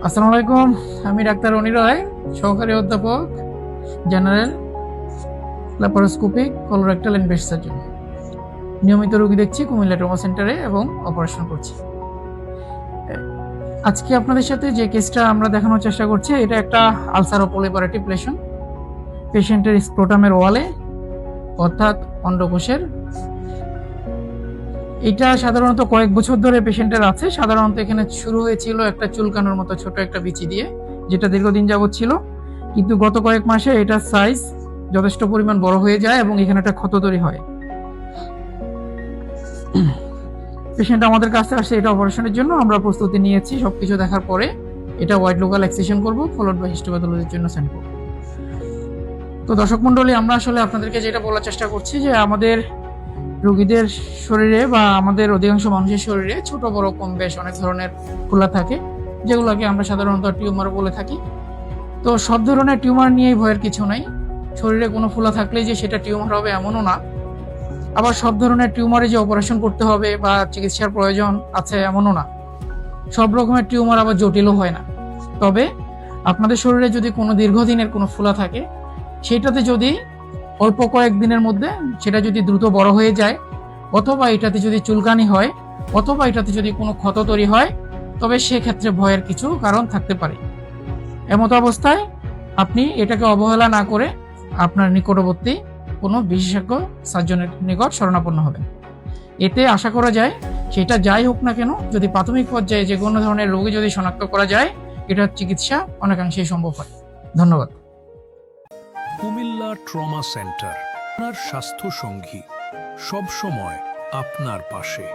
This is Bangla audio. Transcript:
আসসালামু আলাইকুম। আমি ডাক্তার অনি রায়, সহকারী অধ্যাপক, general laparoscopic colorectal and breast surgeon. নিয়মিত রোগী দেখছি কুমিল্লা ট্রমা সেন্টারে এবং অপারেশন করছি। আজকে আপনাদের সাথে যে কেসটা আমরা দেখানোর চেষ্টা করছি, এটা একটা আলসারোপলিফারেটিভ লেশন। পেশেন্টের স্ক্রোটামের ওয়ালে, অর্থাৎ অন্ডকোষের। এটা সাধারণত কয়েক বছর ধরে পেশেন্টের আছে। সাধারণত এখানে শুরু হয়েছিল একটা চুলকানোর মতো ছোট একটা বিচি দিয়ে, যেটা দীর্ঘদিন যাবৎ ছিল, কিন্তু গত কয়েক মাসে এটার সাইজ যথেষ্ট পরিমাণ বড় হয়ে যায় এবং এখানে একটা ক্ষত তৈরি হয়। পেশেন্ট আমাদের কাছে আসছে এটা অপারেশনের জন্য। আমরা প্রস্তুতি নিয়েছি, সবকিছু দেখার পরে এটা ওয়াইড লোকাল এক্সিশন করব, ফলোড বাই হিস্টোপ্যাথোলজির জন্য সেন্ড করব। তো দর্শক মণ্ডলী, আমরা আসলে আপনাদেরকে যেটা বলার চেষ্টা করছি যে আমাদের রোগীদের শরীরে বা আমাদের অধিকাংশ মানুষের শরীরে ছোট বড় কম বেশ অনেক ধরনের ফোলা থাকে, যেগুলোকে আমরা সাধারণত টিউমার বলে থাকি। তো সব ধরনের টিউমার নিয়েই ভয়ের কিছু নাই। শরীরে কোনো ফোলা থাকলেই যে সেটা টিউমার হবে এমনও না। আবার সব ধরনের টিউমারে যে অপারেশন করতে হবে বা চিকিৎসার প্রয়োজন আছে এমনও না। সব রকমের টিউমার আবার জটিলও হয় না। তবে আপনাদের শরীরে যদি কোনো দীর্ঘদিনের কোনো ফোলা থাকে, সেটাতে যদি অল্প কয়েক দিনের মধ্যে সেটা যদি দ্রুত বড় হয়ে যায়, অথবা এটাতে যদি চুলকানি হয়, অথবা এটাতে যদি কোনো ক্ষত তৈরি হয়, তবে সেক্ষেত্রে ভয়ের কিছু কারণ থাকতে পারে। এমত অবস্থায় আপনি এটাকে অবহেলা না করে আপনার নিকটবর্তী কোনো বিশেষজ্ঞ সার্জনের নিকট শরণাপন্ন হবেন। এতে আশা করা যায় সেটা যাই হোক না কেন, যদি প্রাথমিক পর্যায়ে যে কোনো ধরনের রোগী যদি শনাক্ত করা যায়, এটার চিকিৎসা অনেকাংশেই সম্ভব হয়। ধন্যবাদ। কুমিল্লা ট্রমা সেন্টার, আপনার স্বাস্থ্য সঙ্গী, সব সময় আপনার পাশে।